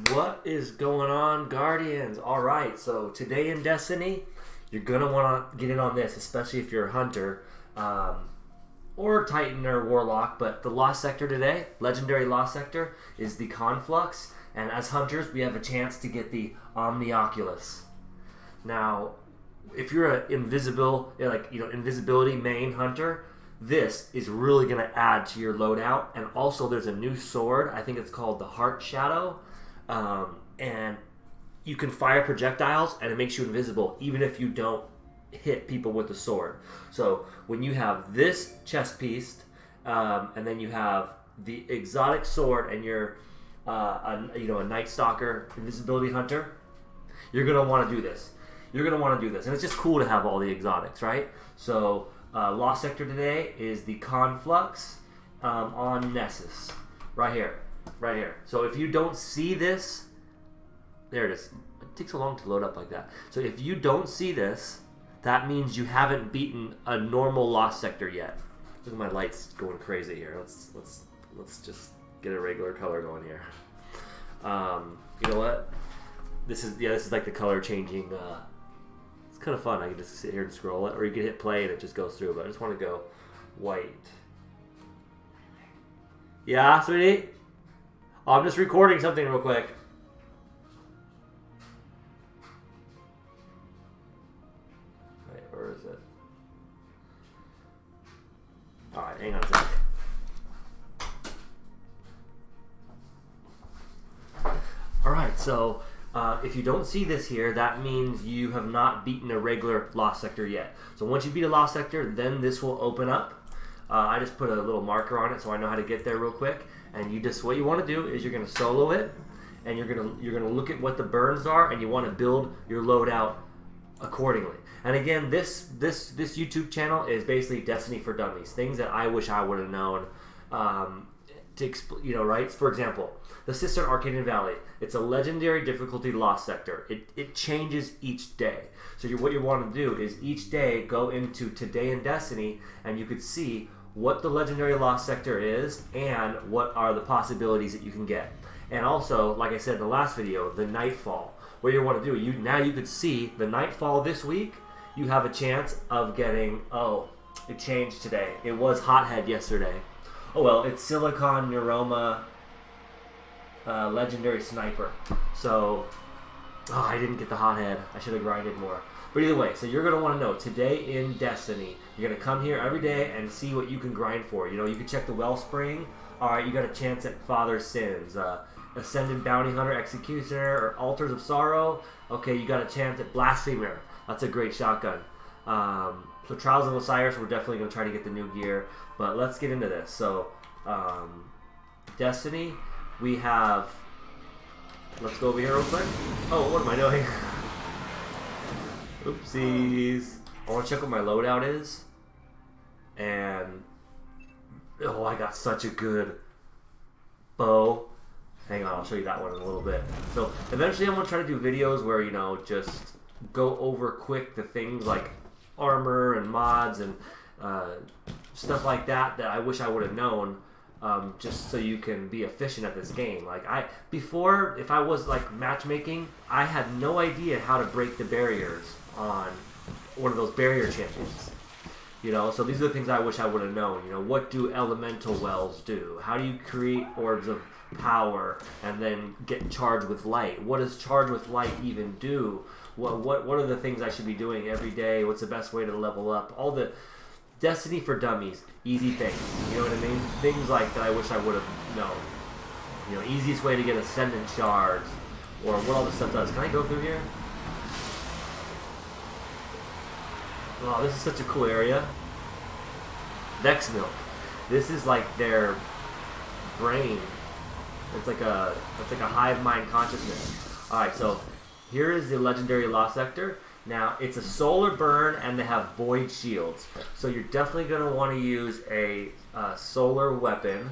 What is going on, Guardians? Alright, so today in Destiny, you're going to want to get in on this, especially if you're a Hunter, or Titan or Warlock, but the Lost Sector today, Legendary Lost Sector, is the Conflux, and as Hunters, we have a chance to get the Omnioculus. Now, if you're an invisibility main Hunter, this is really going to add to your loadout, and also there's a new sword, I think it's called the Heart Shadow, and you can fire projectiles and it makes you invisible even if you don't hit people with the sword. So when you have this chest piece and then you have the exotic sword and you're a Night Stalker invisibility hunter, you're going to want to do this. And it's just cool to have all the exotics, right? So Lost Sector today is the Conflux on Nessus right here. So if you don't see this, there it is. It takes so long to load up like that. So if you don't see this, that means you haven't beaten a normal Lost Sector yet. Look at my lights going crazy here. Let's just get a regular color going here. You know what? This is like the color changing. It's kind of fun. I can just sit here and scroll it, or you can hit play and it just goes through. But I just want to go white. Yeah, sweetie. I'm just recording something real quick. Wait, where is it? Alright, hang on a sec. Alright, so if you don't see this here, that means you have not beaten a regular Lost Sector yet. So once you beat a Lost Sector, then this will open up. I just put a little marker on it so I know how to get there real quick. And what you want to do is you're going to solo it, and you're going to look at what the burns are, and you want to build your loadout accordingly. And again, this YouTube channel is basically Destiny for Dummies, things that I wish I would have known. Right? For example, the Cistern Arcadian Valley. It's a legendary difficulty Lost Sector. It changes each day. So what you want to do is each day go into Today in Destiny, and you could see what the legendary Lost Sector is and what are the possibilities that you can get. And also, like I said in the last video, the Nightfall. What you want to do, now you could see the Nightfall this week. You have a chance of getting, it changed today. It was Hothead yesterday. Oh well, it's Silicon Neuroma Legendary Sniper. So, I didn't get the Hothead. I should have grinded more. But either way, so you're going to want to know, today in Destiny, you're going to come here every day and see what you can grind for. You can check the Wellspring. Alright, you got a chance at Father's Sins. Ascended Bounty Hunter Executioner or Altars of Sorrow. Okay, you got a chance at Blasphemer. That's a great shotgun. So Trials of Osiris, we're definitely going to try to get the new gear. But let's get into this. So, Destiny, we have... Let's go over here real quick. Oh, what am I doing? Oopsies. I want to check what my loadout is. And... I got such a good bow. Hang on, I'll show you that one in a little bit. So, eventually I'm going to try to do videos where, just go over quick the things like armor and mods and stuff like that I wish I would have known. Just so you can be efficient at this game. Before, if I was matchmaking, I had no idea how to break the barriers on one of those barrier champions. So these are the things I wish I would have known. What do elemental wells do? How do you create orbs of power and then get charged with light? What does charge with light even do? What are the things I should be doing every day? What's the best way to level up? All the Destiny for Dummies, easy things. You know what I mean? Things like that I wish I would have known. Easiest way to get Ascendant Shards, or what all this stuff does. Can I go through here? Oh, this is such a cool area. Vex Milk. This is like their brain. It's like a hive mind consciousness. Alright, so here is the legendary Lost Sector. Now, it's a solar burn, and they have void shields. So you're definitely going to want to use a solar weapon.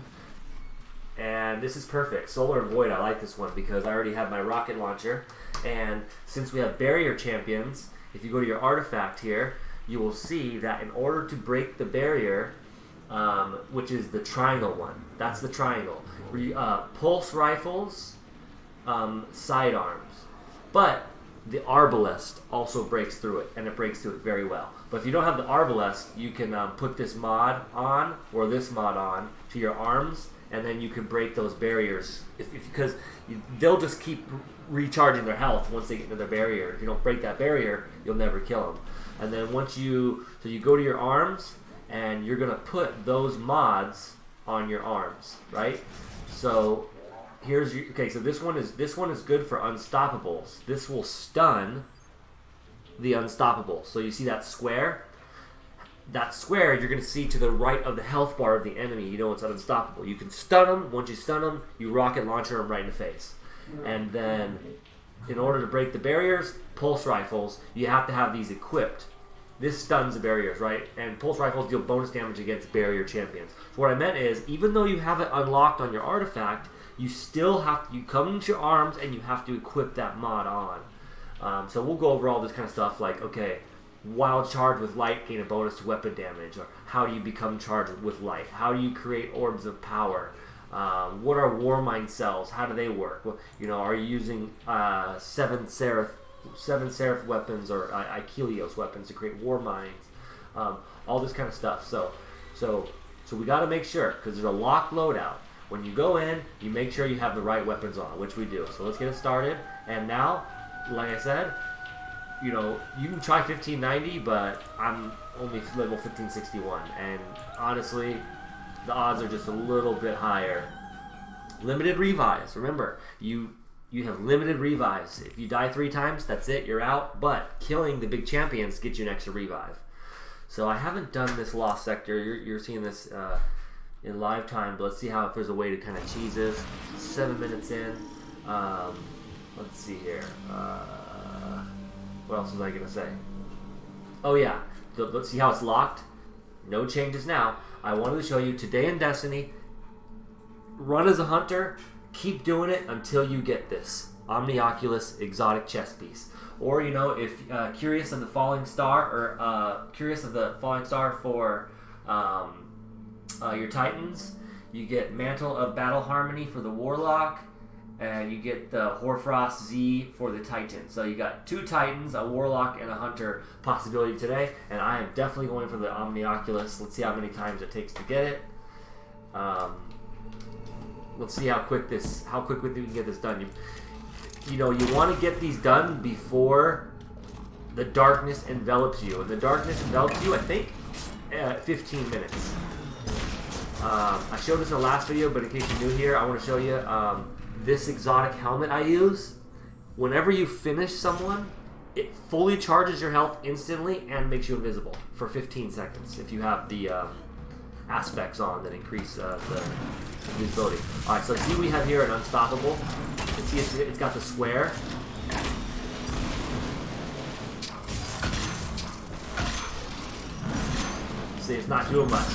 And this is perfect. Solar and void, I like this one because I already have my rocket launcher. And since we have barrier champions, if you go to your artifact here, you will see that in order to break the barrier, which is the triangle one, that's the triangle. Pulse rifles, sidearms. But the Arbalest also breaks through it, and it breaks through it very well. But if you don't have the Arbalest, you can put this mod on, or this mod on, to your arms, and then you can break those barriers. Because they'll just keep recharging their health once they get into their barrier. If you don't break that barrier, you'll never kill them. And then once you go to your arms, and you're going to put those mods on your arms, right? So here's your, okay, so this one is good for unstoppables. This will stun the unstoppable. So you see that square? That square you're going to see to the right of the health bar of the enemy. You know it's unstoppable. You can stun them. Once you stun them, you rocket launcher them right in the face. And then in order to break the barriers, pulse rifles, you have to have these equipped. This stuns the barriers, right? And pulse rifles deal bonus damage against barrier champions. So what I meant is, even though you have it unlocked on your artifact, you still have to, you come into your arms and you have to equip that mod on. So we'll go over all this kind of stuff like, okay, wild charge with light gain a bonus to weapon damage, or how do you become charged with light? How do you create orbs of power? What are Warmind cells? How do they work? Well, you know, are you using seven Seraph weapons or Achelios weapons to create Warminds? All this kind of stuff. So we got to make sure, because there's a lock loadout. When you go in, you make sure you have the right weapons on, which we do. So let's get it started. And now, like I said, you know, you can try 1590, but I'm only level 1561, and honestly, the odds are just a little bit higher. Limited revives. Remember, you have limited revives. If you die 3 times, that's it. You're out. But killing the big champions gets you an extra revive. So I haven't done this Lost Sector. You're seeing this in live time, but let's see if there's a way to kind of cheese this. 7 minutes in. Let's see here. What else was I gonna say? Oh yeah, let's see how it's locked. No changes now. I wanted to show you today in Destiny. Run as a hunter. Keep doing it until you get this Omnioculus exotic chest piece. Or, you know, if curious of the falling star, or curious of the falling star for your Titans, you get Mantle of Battle Harmony for the Warlock, and you get the Hoarfrost Z for the Titan. So you got 2 Titans, a Warlock, and a Hunter possibility today, and I am definitely going for the Omnioculus. Let's see how many times it takes to get it. Let's see how quick we can get this done. You know, you want to get these done before the darkness envelops you. And the darkness envelops you, I think, 15 minutes. I showed this in the last video, but in case you're new here, I want to show you this exotic helmet I use. Whenever you finish someone, it fully charges your health instantly and makes you invisible for 15 seconds if you have the aspects on that increase the visibility. Alright, so see we have here an Unstoppable. You can see it's got the square. See, it's not doing much.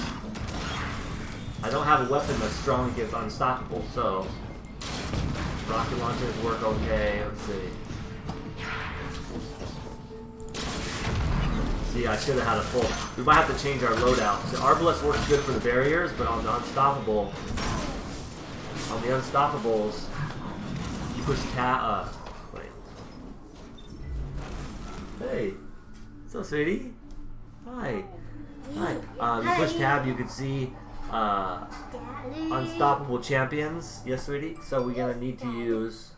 I don't have a weapon that's strong against Unstoppable, so rocket launchers work okay. Let's see. See, I should have had a full. We might have to change our loadout. So Arbalest works good for the barriers, but on the Unstoppable, on the Unstoppables, you push tab. Wait. Hey, so sweetie. Hi. Hi. You push tab, you can see Unstoppable champions. Yes, sweetie. So we're gonna need to use.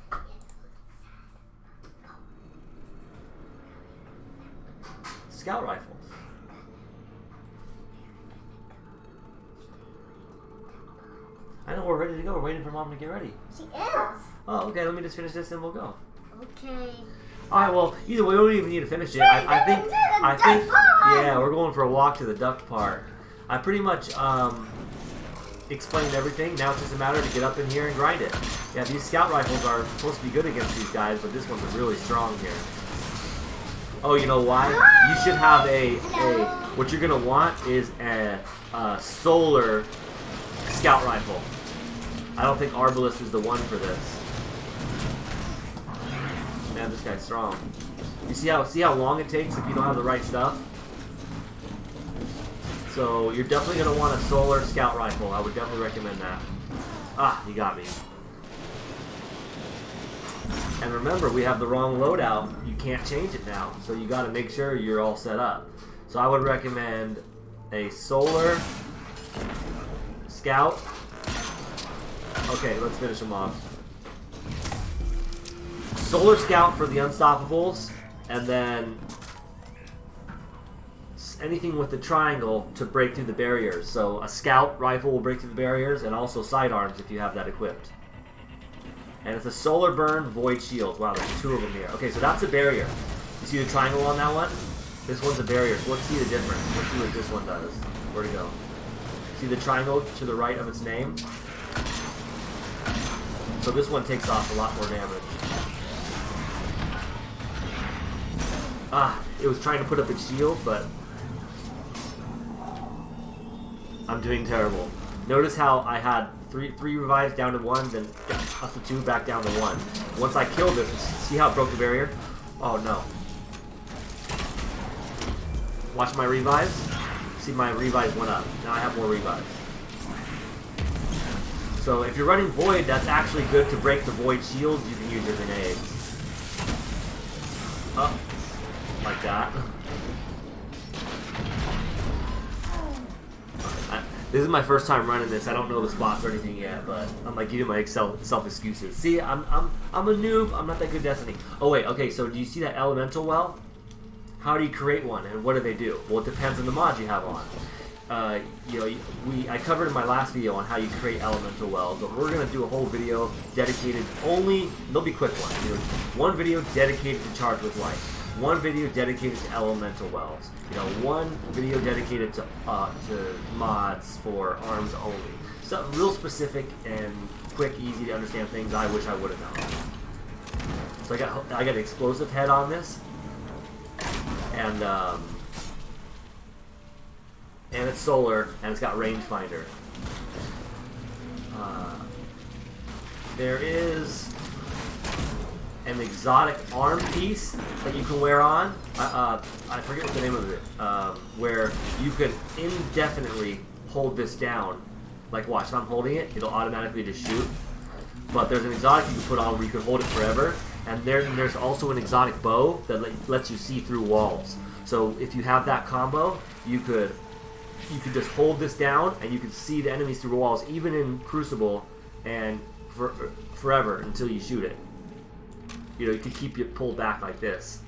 Scout rifles. I know we're ready to go. We're waiting for Mom to get ready. She is. Oh, okay. Let me just finish this and we'll go. Okay. All right. Well, either way, we don't even need to finish it. I think. Yeah, we're going for a walk to the duck park. I pretty much explained everything. Now it's just a matter to get up in here and grind it. Yeah, these scout rifles are supposed to be good against these guys, but this one's really strong here. Oh, you know why? You should have what you're going to want is a solar scout rifle. I don't think Arbalest is the one for this. Man, this guy's strong. You see how long it takes if you don't have the right stuff? So you're definitely going to want a solar scout rifle. I would definitely recommend that. Ah, you got me. And remember, we have the wrong loadout. You can't change it now. So you got to make sure you're all set up. So I would recommend a solar scout. Okay, let's finish them off. Solar scout for the unstoppables, and then anything with the triangle to break through the barriers. So a scout rifle will break through the barriers, and also sidearms if you have that equipped. And it's a solar burn void shield. Wow, there's 2 of them here. Okay, so that's a barrier. You see the triangle on that one? This one's a barrier. So let's see the difference. Let's see what this one does. Where'd it go? See the triangle to the right of its name? So this one takes off a lot more damage. Ah, it was trying to put up its shield, but I'm doing terrible. Notice how I had three revives down to 1, then up to 2, back down to 1. Once I killed this, see how it broke the barrier? Oh no. Watch my revives. See, my revives went up. Now I have more revives. So if you're running Void, that's actually good to break the Void shields. You can use your grenades. Up. Like that. This is my first time running this. I don't know the spots or anything yet, but I'm like giving my self excuses. See, I'm a noob. I'm not that good at Destiny. Oh wait, okay. So do you see that elemental well? How do you create one, and what do they do? Well, it depends on the mod you have on. You know, I covered in my last video on how you create elemental wells, but we're gonna do a whole video dedicated only. They'll be quick ones. You know, one video dedicated to Charged with Light. One video dedicated to elemental wells. You know, one video dedicated to mods for arms only. So real specific and quick, easy to understand things I wish I would have known. So I got an explosive head on this, and it's solar, and it's got rangefinder. There is an exotic arm piece that you can wear on. I forget what the name of it. Where you could indefinitely hold this down. Like, watch, if I'm holding it, it'll automatically just shoot. But there's an exotic you can put on where you can hold it forever. And there's also an exotic bow that lets you see through walls. So if you have that combo, you could just hold this down and you can see the enemies through walls, even in Crucible, and forever until you shoot it. You know, you could keep it pulled back like this,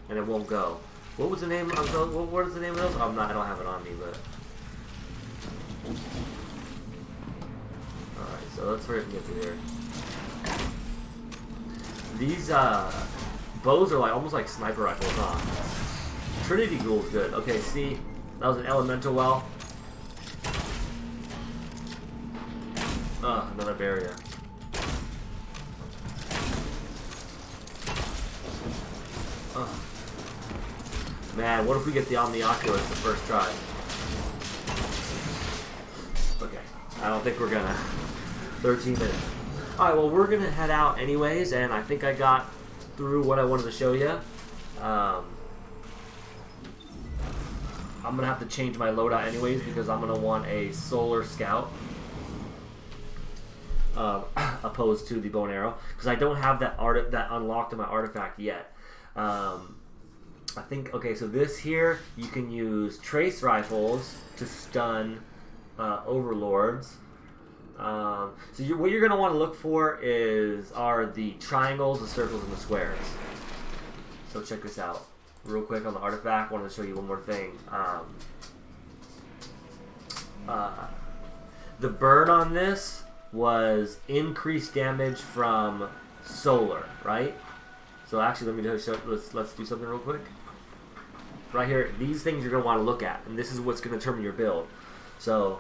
and it won't go. What was the name of those? What is the name of those? I don't have it on me, but. Alright, so let's hurry up and get through here. These bows are like almost like sniper rifles, huh? Trinity Ghoul is good. Okay, see, that was an elemental well. Another barrier. Man, what if we get the Omnioculus the first try? Okay, I don't think we're gonna. 13 minutes. Alright, well, we're gonna head out anyways, and I think I got through what I wanted to show you. I'm gonna have to change my loadout anyways because I'm gonna want a Solar Scout opposed to the bow and arrow because I don't have that unlocked in my artifact yet. I think, okay, so this here, you can use trace rifles to stun overlords. So what you're going to want to look for are the triangles, the circles, and the squares. So check this out. Real quick on the artifact, I wanted to show you one more thing. The burn on this was increased damage from solar, right? So actually, let me show. Let's do something real quick. Right here, these things you're going to want to look at, and this is what's going to determine your build. So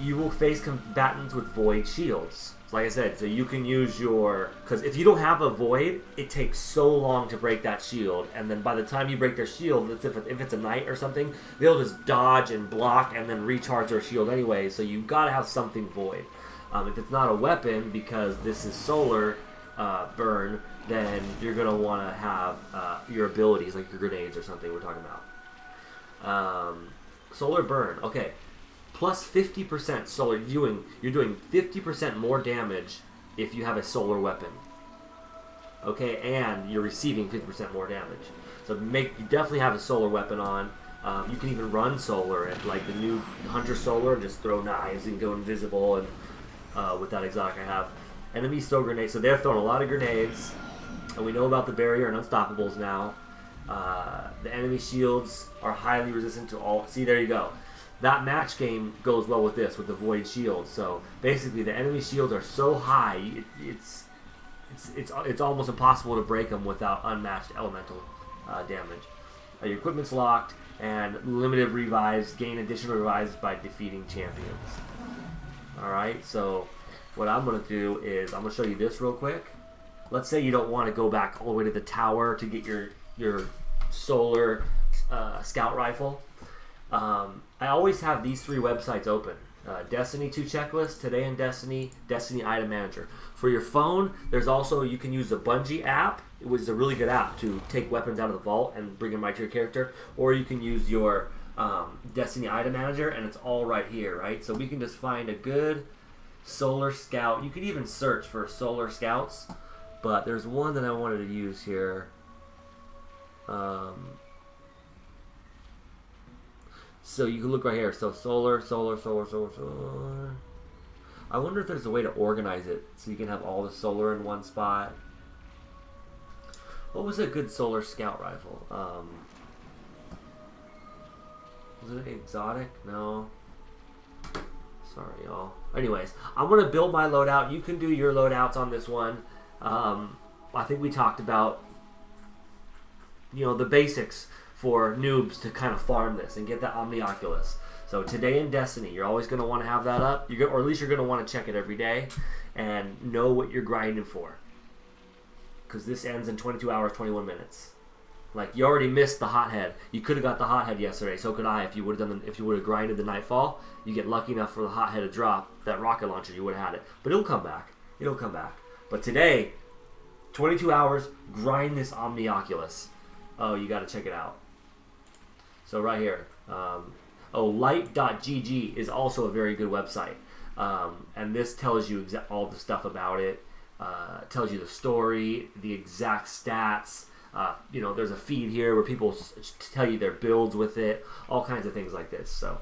you will face combatants with void shields. So like I said, so you can use because if you don't have a void, it takes so long to break that shield, and then by the time you break their shield, if it's a knight or something, they'll just dodge and block and then recharge their shield anyway. So you've got to have something void. If it's not a weapon, because this is solar burn, then you're going to want to have your abilities, like your grenades or something we're talking about. Solar burn, okay. Plus 50% solar, you're doing 50% more damage if you have a solar weapon. Okay, and you're receiving 50% more damage. So you definitely have a solar weapon on. You can even run solar, and like the new Hunter Solar, just throw knives and go invisible. And with that exotic, I have enemies throw grenades. So they're throwing a lot of grenades, and we know about the barrier and unstoppables now. The enemy shields are highly resistant to all. See, there you go. That match game goes well with this, with the void shield. So basically, the enemy shields are so high, it's almost impossible to break them without unmatched elemental damage. Your equipment's locked, and limited revives gain additional revives by defeating champions. Alright, so what I'm going to do is I'm going to show you this real quick. Let's say you don't want to go back all the way to the tower to get your solar scout rifle. I always have these 3 websites open. Destiny 2 checklist, Today in Destiny, Destiny item manager. For your phone, there's also, you can use the Bungie app. It was a really good app to take weapons out of the vault and bring them right to your character. Or you can use your Destiny item manager, and it's all right here, right? So we can just find a good solar scout. You could even search for solar scouts, but there's one that I wanted to use here. So you can look right here. So solar. I wonder if there's a way to organize it so you can have all the solar in one spot. What was a good solar scout rifle? Was it exotic? No. Sorry, y'all. Anyways, I'm going to build my loadout. You can do your loadouts on this one. I think we talked about, the basics for noobs to kind of farm this and get that Omnioculus. So Today in Destiny, you're always going to want to have that up, or at least you're going to want to check it every day and know what you're grinding for. Because this ends in 22 hours, 21 minutes. Like, you already missed the hothead. You could have got the hothead yesterday. So could I if you would have grinded the Nightfall. You get lucky enough for the hothead to drop that rocket launcher. You would have had it. But it'll come back. It'll come back. But today, 22 hours, grind this Omnioculus. Oh, you got to check it out. So right here, light.gg is also a very good website, and this tells you all the stuff about it. Tells you the story, the exact stats. There's a feed here where people tell you their builds with it, all kinds of things like this. So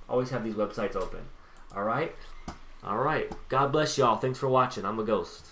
always have these websites open. All right. God bless y'all. Thanks for watching. I'm a ghost.